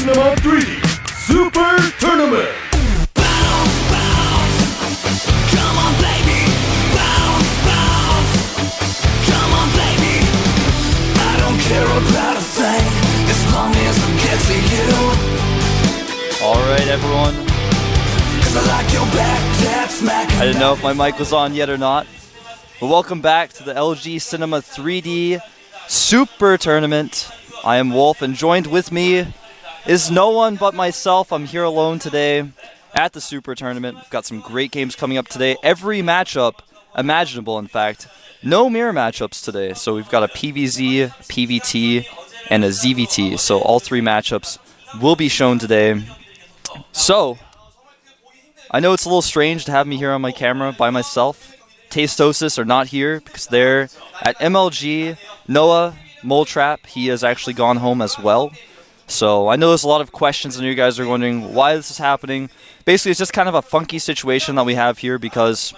Cinema 3D Super Tournament. Bounce, bounce, come on baby, bounce, bounce, come on baby. I don't care about a thing, as long as I get to you. Alright everyone, 'Cause I like your back, that smack. I didn't know if my mic was on yet or not, but welcome back to the LG Cinema 3D Super Tournament. I am Wolf, and joined with me is no one but myself. I'm here alone today at the Super Tournament. We've got some great games coming up today. Every matchup imaginable, in fact. No mirror matchups today. So we've got a PVZ, PVT, and a ZVT. So all three matchups will be shown today. So, I know it's a little strange to have me here on my camera by myself. Tastosis are not here because they're at MLG. Noah Moletrap, he has actually gone home as well. So I know there's a lot of questions and you guys are wondering why this is happening. Basically, it's just kind of a funky situation that we have here because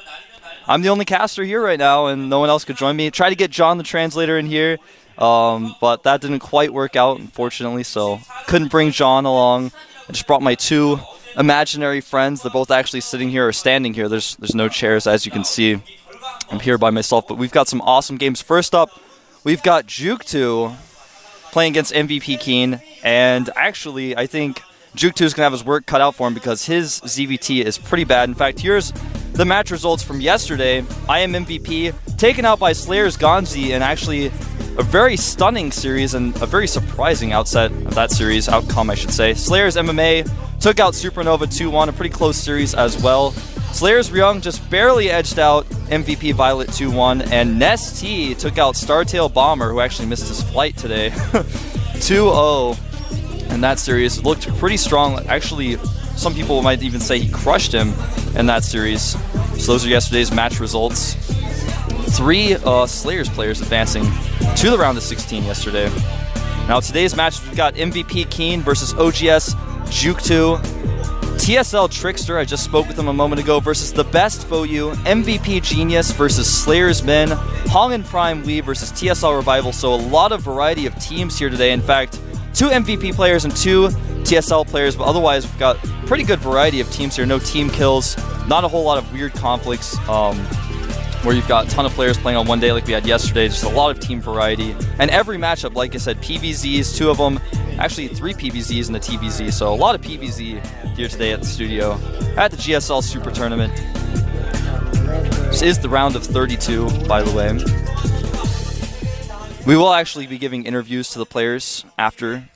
I'm the only caster here right now and no one else could join me. Tried to get John the translator in here, but that didn't quite work out, unfortunately, so couldn't bring John along. I just brought my two imaginary friends. They're both actually sitting here or standing here. There's no chairs, as you can see. I'm here by myself, but we've got some awesome games. First up, we've got jookTo playing against MVP Keen, and actually, I think jookTo is going to have his work cut out for him because his ZVT is pretty bad. In fact, here's the match results from yesterday. I am MVP, taken out by Slayer's Gonzi, and actually a very stunning series and a very surprising outset of that series, outcome I should say. Slayer's MMA took out Supernova 2-1, a pretty close series as well. Slayer's Ryung just barely edged out MVP Violet 2-1, and Ness T took out Startail Bomber, who actually missed his flight today, 2-0. And that series looked pretty strong. Actually, some people might even say he crushed him in that series. So those are yesterday's match results. Three Slayer's players advancing to the round of 16 yesterday. Now today's match, we've got MVP Keen versus OGS jookTo. TSL Trickster, I just spoke with him a moment ago, versus the best Foyu. MVP Genius versus Slayer's Min. Hong and Prime Wee versus TSL Revival. So a lot of variety of teams here today. In fact, 2 MVP players and 2 TSL players, but otherwise we've got pretty good variety of teams here. No team kills, not a whole lot of weird conflicts where you've got a ton of players playing on one day like we had yesterday. Just a lot of team variety. And every matchup, like I said, PVZs, 2 of them. Actually, 3 PVZs and a TVZ, so a lot of PVZ here today at the studio at the GSL Super Tournament. This is the round of 32, by the way. We will actually be giving interviews to the players after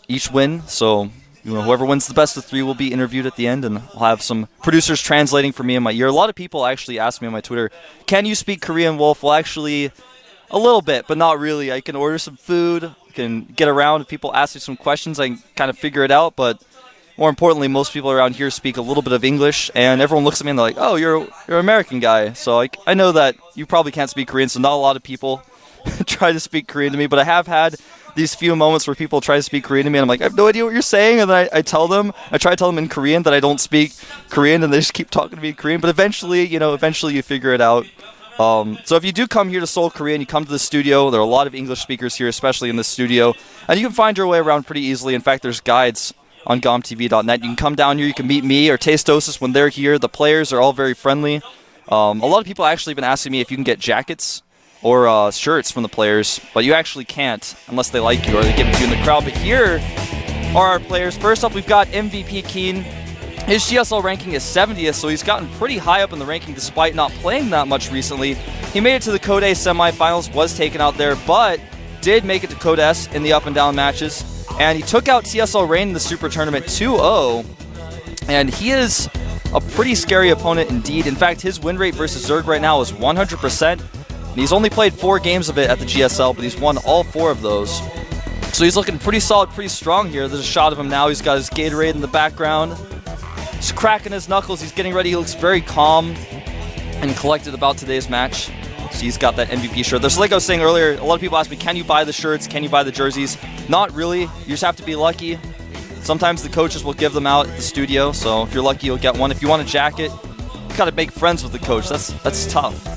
each win, so whoever wins the best of 3 will be interviewed at the end, and I'll have some producers translating for me in my ear. A lot of people actually ask me on my Twitter, can you speak Korean, Wolf? Well, actually, a little bit, but not really. I can order some food, can get around. If people ask me some questions, I can kind of figure it out, but more importantly, most people around here speak a little bit of English, and everyone looks at me and they're like, oh, you're an American guy, so I know that you probably can't speak Korean, so not a lot of people try to speak Korean to me, but I have had these few moments where people try to speak Korean to me, and I'm like, I have no idea what you're saying, and then I try to tell them in Korean that I don't speak Korean, and they just keep talking to me in Korean, but eventually you figure it out. So if you do come here to Seoul, Korea, and you come to the studio, there are a lot of English speakers here, especially in the studio, and you can find your way around pretty easily. In fact, there's guides on GOMTV.net. You can come down here, you can meet me or Tastosis when they're here. The players are all very friendly. A lot of people actually have been asking me if you can get jackets or shirts from the players, but you actually can't unless they like you or they give it to you in the crowd. But here are our players. First up, we've got MVP Keen. His GSL ranking is 70th, so he's gotten pretty high up in the ranking despite not playing that much recently. He made it to the Code A semifinals, was taken out there, but did make it to Code S in the up and down matches. And he took out TSL Rain in the Super Tournament 2-0. And he is a pretty scary opponent indeed. In fact, his win rate versus Zerg right now is 100%. And he's only played 4 games of it at the GSL, but he's won all 4 of those. So he's looking pretty solid, pretty strong here. There's a shot of him now. He's got his Gatorade in the background. He's cracking his knuckles. He's getting ready. He looks very calm and collected about today's match. So he's got that MVP shirt. There's, like I was saying earlier, a lot of people ask me, can you buy the shirts? Can you buy the jerseys? Not really. You just have to be lucky. Sometimes the coaches will give them out at the studio. So if you're lucky, you'll get one. If you want a jacket, you got to make friends with the coach. That's tough.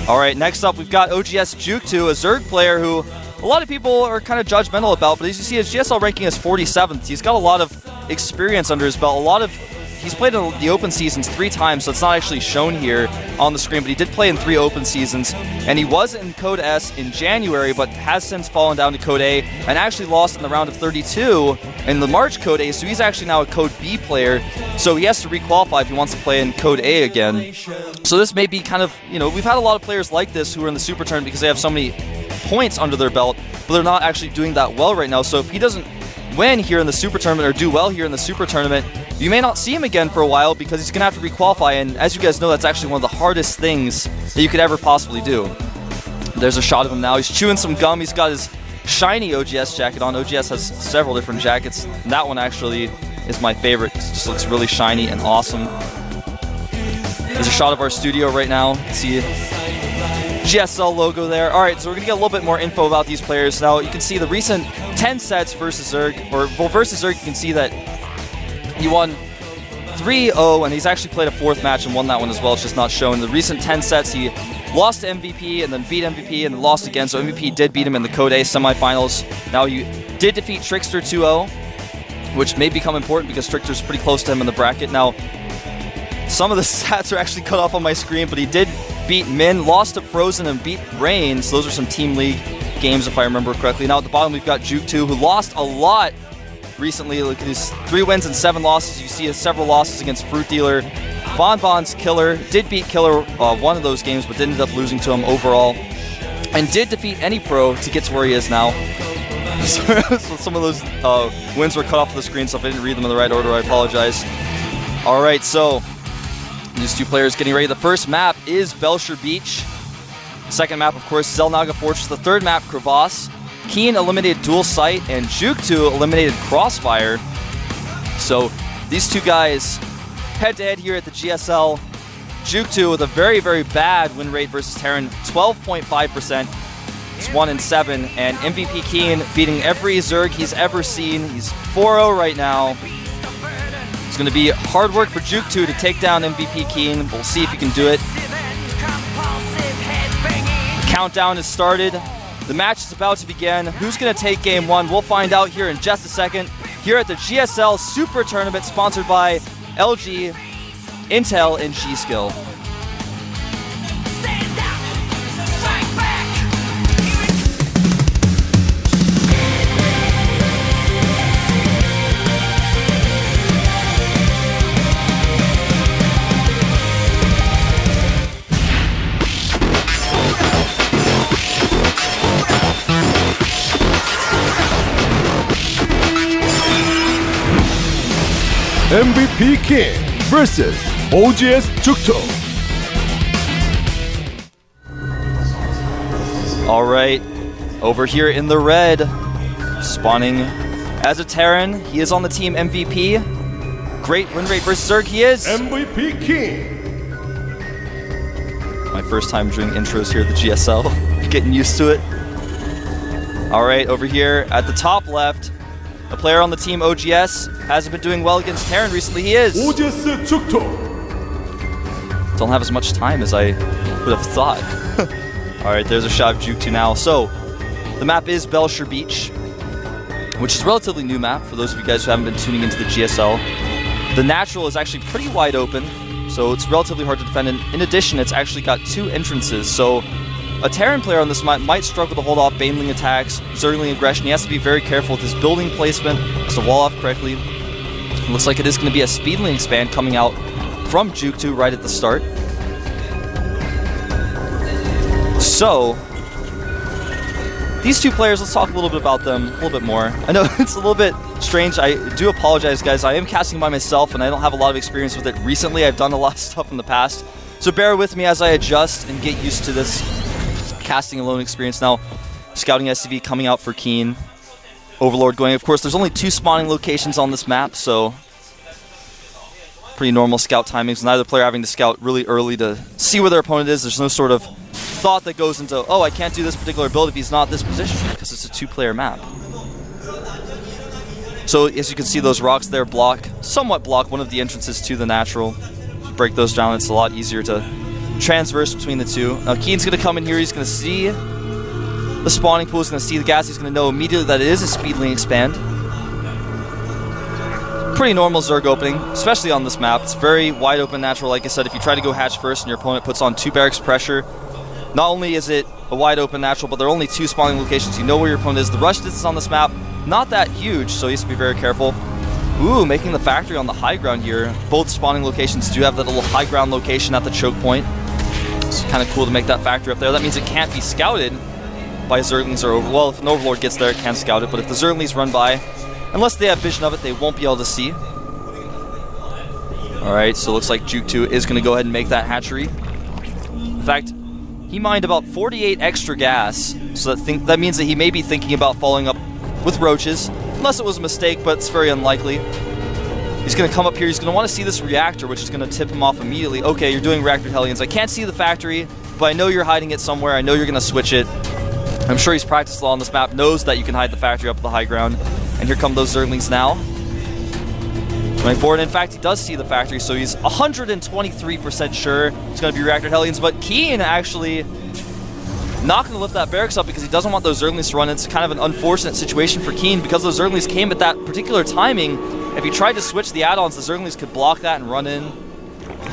All right, next up, we've got OGS jookTo, a Zerg player who a lot of people are kind of judgmental about, but as you see, his GSL ranking is 47th. He's got a lot of experience under his belt. He's played in the open seasons 3 times, so it's not actually shown here on the screen, but he did play in 3 open seasons, and he was in Code S in January, but has since fallen down to Code A, and actually lost in the round of 32 in the March Code A, so he's actually now a Code B player, so he has to requalify if he wants to play in Code A again. So this may be kind of, we've had a lot of players like this who are in the Super Tournament because they have so many points under their belt, but they're not actually doing that well right now, so if he doesn't win here in the Super Tournament or do well here in the Super Tournament, you may not see him again for a while because he's going to have to requalify, and as you guys know, that's actually one of the hardest things that you could ever possibly do. There's a shot of him now. He's chewing some gum. He's got his shiny OGS jacket on. OGS has several different jackets, and that one actually is my favorite. It just looks really shiny and awesome. There's a shot of our studio right now. See GSL logo there. Alright, so we're going to get a little bit more info about these players. Now, you can see the recent 10 sets versus Zerg, versus Zerg, you can see that he won 3-0, and he's actually played a 4th match and won that one as well. It's just not shown. The recent 10 sets, he lost to MVP and then beat MVP and then lost again, so MVP did beat him in the Code A semifinals. Now, he did defeat Trickster 2-0, which may become important because Trickster's pretty close to him in the bracket. Now, some of the stats are actually cut off on my screen, but he did beat Min, lost to Frozen, and beat Rain, so those are some Team League games if I remember correctly. Now at the bottom we've got jookTo, who lost a lot recently. Look at his 3 wins and 7 losses. You see several losses against Fruit Dealer. Bonbon's Killer did beat Killer one of those games, but did end up losing to him overall. And did defeat Any Pro to get to where he is now. So some of those wins were cut off the screen, so if I didn't read them in the right order, I apologize. Alright, so these 2 players getting ready. The first map is Belcher Beach. The second map, of course, Zelnaga Fortress. The third map, Crevasse. Keen eliminated Dual Sight, and jookTo eliminated Crossfire. So these 2 guys head-to-head here at the GSL. jookTo with a very, very bad win rate versus Terran, 12.5%. It's 1-7, and MVP Keen beating every Zerg he's ever seen. He's 4-0 right now. It's going to be hard work for jookTo to take down MVP Keen. We'll see if he can do it. The countdown has started. The match is about to begin. Who's going to take game 1? We'll find out here in just a second. Here at the GSL Super Tournament, sponsored by LG, Intel, and G-Skill. MVP King versus OGS jookTo. Alright, over here in the red, spawning as a Terran, he is on the team MVP. Great win rate versus Zerg, he is. MVP King. My first time doing intros here at the GSL, getting used to it. Alright, over here at the top left, a player on the team OGS hasn't been doing well against Terran recently. He is. OGS jookTo. Don't have as much time as I would have thought. Alright, there's a shot of jookTo now. So, the map is Belcher Beach, which is a relatively new map for those of you guys who haven't been tuning into the GSL. The natural is actually pretty wide open, so it's relatively hard to defend. And in addition, it's actually got 2 entrances, so a Terran player on this map might struggle to hold off Baneling attacks, Zergling aggression. He has to be very careful with his building placement, has to wall off correctly. It looks like it is going to be a Speedling expand coming out from jookTo right at the start. So, these 2 players, let's talk a little bit about them, a little bit more. I know it's a little bit strange. I do apologize, guys. I am casting by myself, and I don't have a lot of experience with it recently. I've done a lot of stuff in the past. So bear with me as I adjust and get used to this casting alone experience. Now, scouting SCV coming out for Keen. Overlord going. Of course, there's only 2 spawning locations on this map, so pretty normal scout timings. Neither player having to scout really early to see where their opponent is. There's no sort of thought that goes into, oh, I can't do this particular build if he's not this position, because it's a 2-player map. So, as you can see, those rocks there somewhat block one of the entrances to the natural. If you break those down, it's a lot easier to transverse between the 2. Now, Keen's going to come in here. He's going to see the spawning pool. He's going to see the gas. He's going to know immediately that it is a speedling expand. Pretty normal Zerg opening, especially on this map. It's very wide open natural. Like I said, if you try to go hatch first and your opponent puts on 2 barracks pressure, not only is it a wide open natural, but there are only 2 spawning locations. You know where your opponent is. The rush distance on this map, not that huge, so he has to be very careful. Ooh, making the factory on the high ground here. Both spawning locations do have that little high ground location at the choke point. It's kind of cool to make that factory up there. That means it can't be scouted by Zerglings or well, if an Overlord gets there, it can scout it, but if the Zerglings run by, unless they have vision of it, they won't be able to see. Alright, so it looks like jookTo is going to go ahead and make that hatchery. In fact, he mined about 48 extra gas, so that means that he may be thinking about following up with roaches, unless it was a mistake, but it's very unlikely. He's going to come up here, he's going to want to see this reactor, which is going to tip him off immediately. Okay, you're doing reactor Hellions. I can't see the factory, but I know you're hiding it somewhere. I know you're going to switch it. I'm sure he's practiced a lot on this map, knows that you can hide the factory up at the high ground. And here come those Zerglings now. Going forward, in fact, he does see the factory, so he's 123% sure it's going to be reactor Hellions, but Keen actually not going to lift that barracks up because he doesn't want those Zerglings to run. It's kind of an unfortunate situation for Keen because those Zerglings came at that particular timing. If he tried to switch the add-ons, the Zerglings could block that and run in.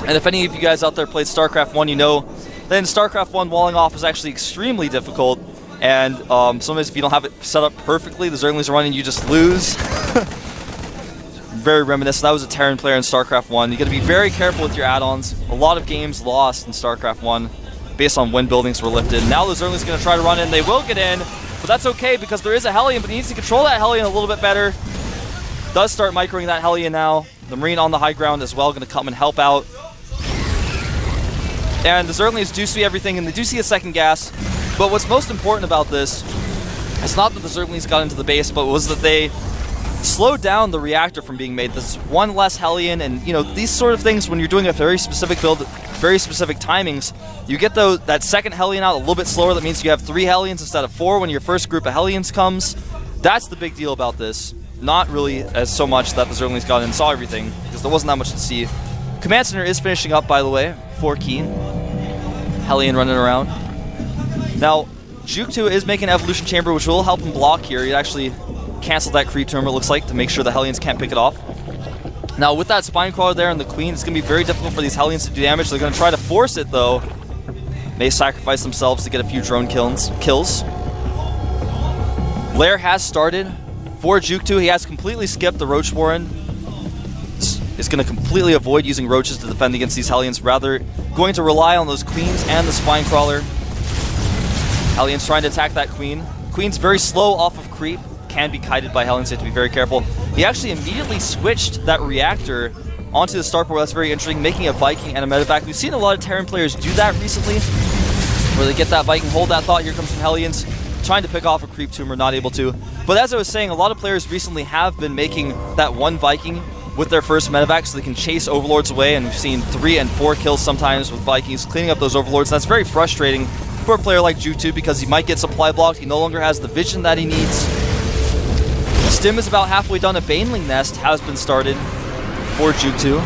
And if any of you guys out there played Starcraft 1, you know that in Starcraft 1, walling off is actually extremely difficult. And sometimes if you don't have it set up perfectly, the Zerglings are running, you just lose. Very reminiscent. That was a Terran player in StarCraft 1. You got to be very careful with your add-ons. A lot of games lost in StarCraft 1 based on when buildings were lifted. Now the Zerglings are going to try to run in. They will get in, but that's okay because there is a Hellion, but he needs to control that Hellion a little bit better. Does start microing that Hellion now. The Marine on the high ground as well, going to come and help out. And the Zerglings do see everything, and they do see a second gas. But what's most important about this is not that the Zerglings got into the base, but was that they slowed down the reactor from being made. This is one less Hellion, and you know, these sort of things, when you're doing a very specific build, very specific timings, you get that second Hellion out a little bit slower. That means you have 3 Hellions instead of 4 when your first group of Hellions comes. That's the big deal about this. Not really as so much that the Zerglings got in and saw everything, because there wasn't that much to see. Command Center is finishing up, by the way, for Keen. Hellion running around. Now, jookTo is making an Evolution Chamber, which will help him block here. He actually canceled that creep tumor, it looks like, to make sure the Hellions can't pick it off. Now, with that Spine Crawler there and the Queen, it's going to be very difficult for these Hellions to do damage. They're going to try to force it, though. May sacrifice themselves to get a few drone kills. Lair has started for jookTo. He has completely skipped the Roach Warren. Is going to completely avoid using roaches to defend against these Hellions, rather going to rely on those Queens and the Spine Crawler. Hellions trying to attack that Queen. Queen's very slow off of creep, can be kited by Hellions, so you have to be very careful. He actually immediately switched that reactor onto the starport. That's very interesting, making a Viking and a medevac. We've seen a lot of Terran players do that recently, where they get that Viking, hold that thought, here comes some Hellions, trying to pick off a creep tumor, not able to. But as I was saying, a lot of players recently have been making that one Viking with their first medevac so they can chase Overlords away, and we've seen 3 and 4 kills sometimes with Vikings, cleaning up those Overlords. That's very frustrating for a player like jookTo because he might get supply blocked. He no longer has the vision that he needs. Stim is about halfway done. A Baneling Nest has been started for jookTo.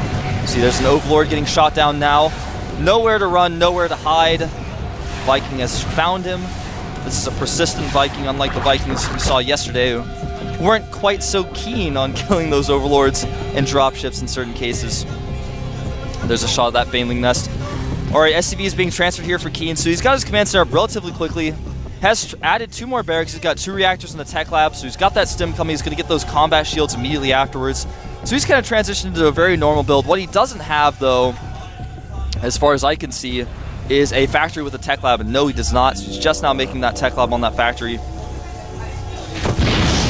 See, there's an Overlord getting shot down now. Nowhere to run, nowhere to hide. Viking has found him. This is a persistent Viking, unlike the Vikings we saw yesterday, who weren't quite so keen on killing those Overlords and dropships in certain cases. There's a shot of that Baneling Nest. Alright, SCV is being transferred here for Keen, so he's got his command center up relatively quickly. Has added 2 more barracks, he's got 2 reactors in the tech lab, so he's got that stim coming, he's going to get those combat shields immediately afterwards. So he's kind of transitioned into a very normal build. What he doesn't have, though, as far as I can see, is a factory with a tech lab, and no, he does not. So he's just now making that tech lab on that factory.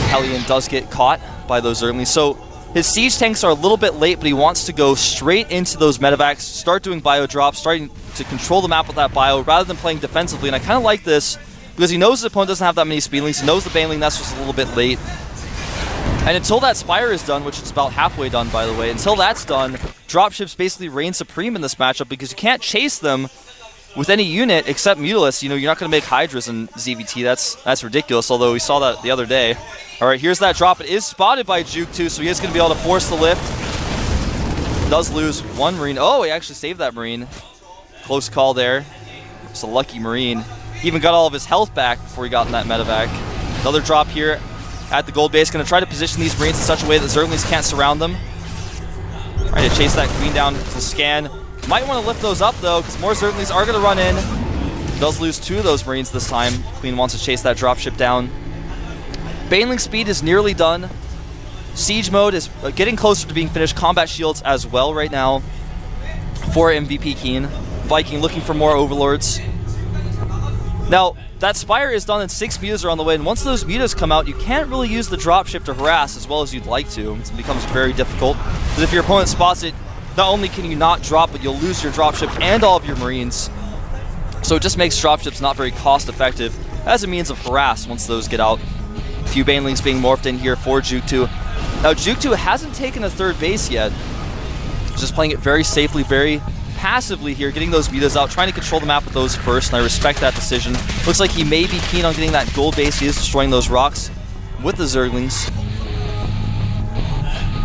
Hellion does get caught by those Zerglings. So his siege tanks are a little bit late, but he wants to go straight into those medevacs, start doing bio drops, starting to control the map with that bio, rather than playing defensively. And I kind of like this, because he knows his opponent doesn't have that many speedlings. He knows the Baneling Nest was a little bit late. And until that Spire is done, which is about halfway done, by the way, until that's done, dropships basically reign supreme in this matchup, because you can't chase them with any unit except Mutalisk. You know, you're not going to make Hydras in ZVT. That's ridiculous, although we saw that the other day. All right, here's that drop. It is spotted by jookTo, so he is going to be able to force the lift. Does lose 1 Marine. Oh, he actually saved that Marine. Close call there. It's a lucky Marine. He even got all of his health back before he got in that medevac. Another drop here at the gold base. Going to try to position these Marines in such a way that Zerglings can't surround them. Trying to chase that Queen down to scan. Might want to lift those up though, because more Zerglings are going to run in. Does lose 2 of those Marines this time. Queen wants to chase that dropship down. Baneling speed is nearly done. Siege mode is getting closer to being finished. Combat shields as well right now for MVP Keen. Viking looking for more overlords. Now, that Spire is done and 6 mutas are on the way, and once those mutas come out, you can't really use the dropship to harass as well as you'd like to. It becomes very difficult, because if your opponent spots it, not only can you not drop, but you'll lose your dropship and all of your Marines. So it just makes dropships not very cost effective as a means of harass once those get out. A few Banelings being morphed in here for jookTo. Now jookTo hasn't taken a 3rd base yet. Just playing it very safely, very passively here, getting those mutas out, trying to control the map with those first, and I respect that decision. Looks like he may be keen on getting that gold base. He is destroying those rocks with the Zerglings.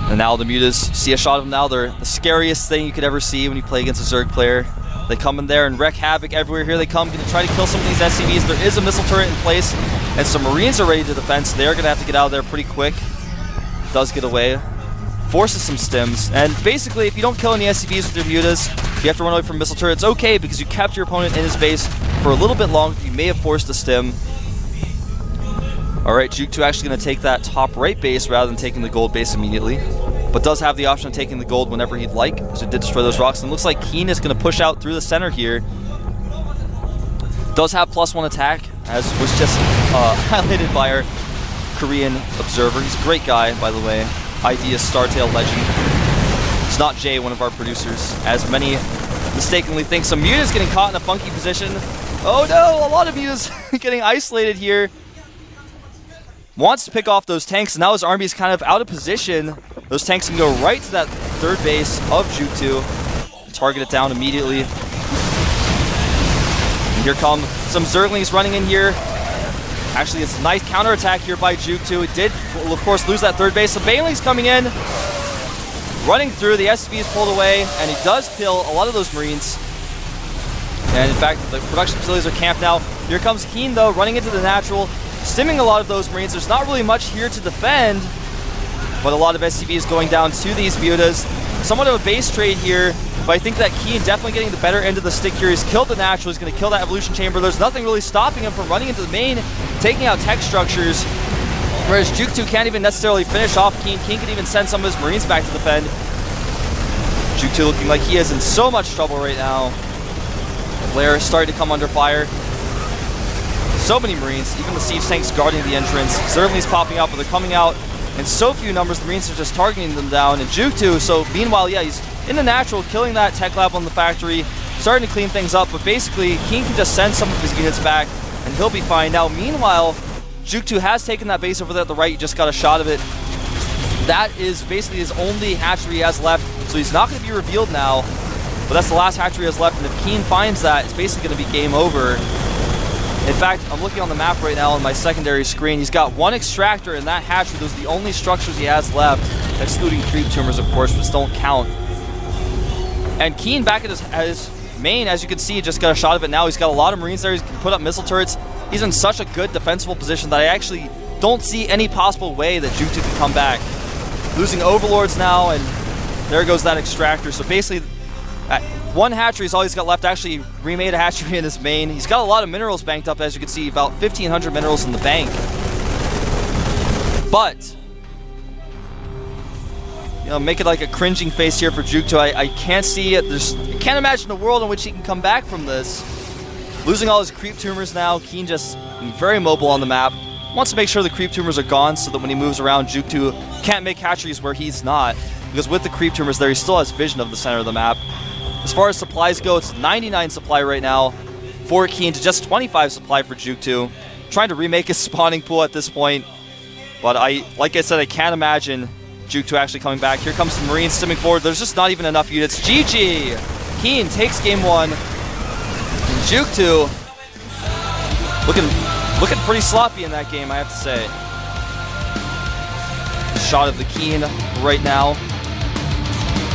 And now the mutas, see a shot of them now. They're the scariest thing you could ever see when you play against a Zerg player. They come in there and wreak havoc everywhere. Here they come, going to try to kill some of these SCVs. There is a missile turret in place, and some Marines are ready to defend, so they're going to have to get out of there pretty quick. Does get away. Forces some stims, and basically if you don't kill any SCVs with your mutas, you have to run away from missile turrets. Okay, because you kept your opponent in his base for a little bit longer. You may have forced a stim. Alright, jookTo actually going to take that top right base rather than taking the gold base immediately, but does have the option of taking the gold whenever he'd like, because it did destroy those rocks. And it looks like Keen is going to push out through the center here. Does have +1 attack, as was just highlighted by our Korean observer. He's a great guy, by the way. ID is Startail Legend. It's not Jay, one of our producers, as many mistakenly think. Some mutas getting caught in a funky position. Oh no, a lot of mutas getting isolated here. Wants to pick off those tanks, and now his army is kind of out of position. Those tanks can go right to that 3rd base of jookTo. Target it down immediately. And here come some Zerglings running in here. Actually, it's a nice counterattack here by jookTo. It did, of course, lose that 3rd base. The Baneling's coming in, running through. The SCV is pulled away, and he does kill a lot of those Marines. And in fact, the production facilities are camped now. Here comes Keen, though, running into the natural, stimming a lot of those Marines. There's not really much here to defend, but a lot of SCVs going down to these mutas. Somewhat of a base trade here, but I think that Keen definitely getting the better end of the stick here. He's killed the natural. He's going to kill that evolution chamber. There's nothing really stopping him from running into the main, taking out tech structures, whereas jookTo can't even necessarily finish off Keen. Keen can even send some of his Marines back to defend. jookTo looking like he is in so much trouble right now. Blair is starting to come under fire. So many Marines, even the siege tanks guarding the entrance. Zerglings popping out, but they're coming out in so few numbers. The Marines are just targeting them down. And jookTo, so meanwhile, yeah, he's in the natural, killing that tech lab on the factory, starting to clean things up, but basically, Keen can just send some of his units back, and he'll be fine. Now, meanwhile, jookTo has taken that base over there at the right. You just got a shot of it. That is basically his only hatchery he has left, so he's not going to be revealed now, but that's the last hatchery he has left, and if Keen finds that, it's basically going to be game over. In fact, I'm looking on the map right now on my secondary screen. He's got 1 extractor in that hatchery. Those are the only structures he has left, excluding creep tumors, of course, which don't count. And Keen back at his main, as you can see, just got a shot of it now. He's got a lot of Marines there. He can put up missile turrets. He's in such a good defensible position that I actually don't see any possible way that jookTo can come back. Losing overlords now, and there goes that extractor. So basically, 1 hatchery is all he's got left. Actually, he remade a hatchery in his main. He's got a lot of minerals banked up, as you can see, about 1,500 minerals in the bank. But make it like a cringing face here for jookTo. I can't see it. I can't imagine a world in which he can come back from this. Losing all his creep tumors now. Keen just very mobile on the map. Wants to make sure the creep tumors are gone so that when he moves around, jookTo can't make hatcheries where he's not. Because with the creep tumors there, he still has vision of the center of the map. As far as supplies go, it's 99 supply right now for Keen to just 25 supply for jookTo. Trying to remake his spawning pool at this point. But like I said, I can't imagine jookTo actually coming back. Here comes the Marines stimming forward. There's just not even enough units. GG! Keen takes game 1. And jookTo looking pretty sloppy in that game, I have to say. Shot of the Keen right now.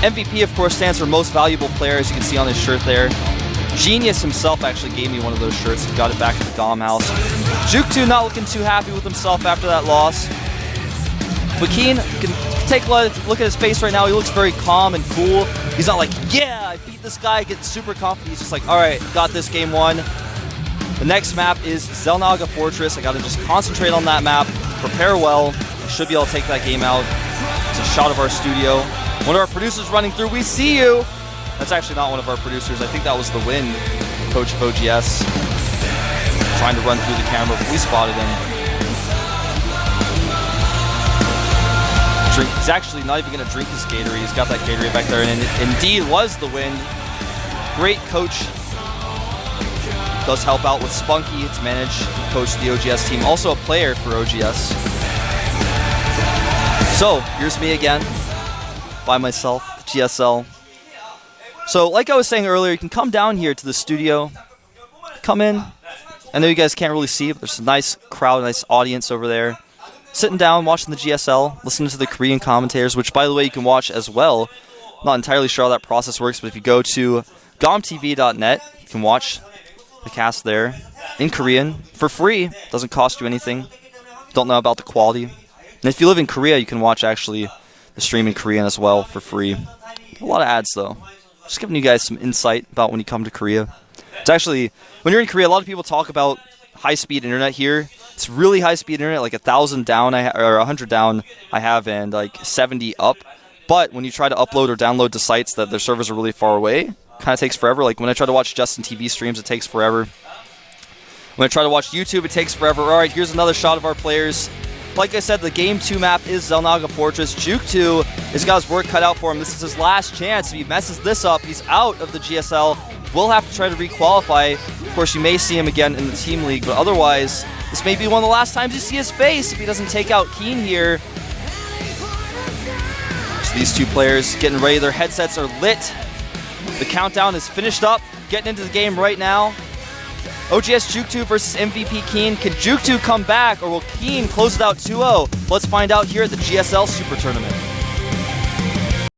MVP, of course, stands for most valuable player, as you can see on his shirt there. Genius himself actually gave me one of those shirts. He got it back at the GOM house. jookTo not looking too happy with himself after that loss. But Keen, you can take a look at his face right now. He looks very calm and cool. He's not like, yeah, I beat this guy, getting super confident. He's just like, all right, got this game one. The next map is Xel'Naga Fortress. I got to just concentrate on that map, prepare well. I should be able to take that game out. It's a shot of our studio. One of our producers running through. We see you. That's actually not one of our producers. I think that was the Wind, coach of OGS, trying to run through the camera, but we spotted him. He's actually not even going to drink his Gatorade. He's got that Gatorade back there, and it indeed was the Wind. Great coach. Does help out with Spunky to manage and coach the OGS team. Also a player for OGS. So, here's me again, by myself, GSL. So, like I was saying earlier, you can come down here to the studio, come in. I know you guys can't really see, but there's a nice crowd, a nice audience over there. Sitting down, watching the GSL, listening to the Korean commentators, which, by the way, you can watch as well. I'm not entirely sure how that process works, but if you go to GOMTV.net, you can watch the cast there in Korean for free. Doesn't cost you anything. Don't know about the quality. And if you live in Korea, you can watch actually the stream in Korean as well for free. A lot of ads though. Just giving you guys some insight about when you come to Korea. It's actually, when you're in Korea, a lot of people talk about high-speed internet here. It's really high-speed internet, like 1,000 down or 100 down I have, and like 70 up. But when you try to upload or download to sites that their servers are really far away, kind of takes forever. Like when I try to watch Justin TV streams, it takes forever. When I try to watch YouTube, it takes forever. All right, here's another shot of our players. Like I said, the Game 2 map is Xel'Naga Fortress. jookTo has got his work cut out for him. This is his last chance. If he messes this up, he's out of the GSL. We'll have to try to requalify. Of course, you may see him again in the Team League, but otherwise, this may be one of the last times you see his face if he doesn't take out Keen here. So these two players getting ready. Their headsets are lit. The countdown is finished up. Getting into the game right now. OGS jookTo versus MVP Keen. Can jookTo come back, or will Keen close it out 2-0? Let's find out here at the GSL Super Tournament.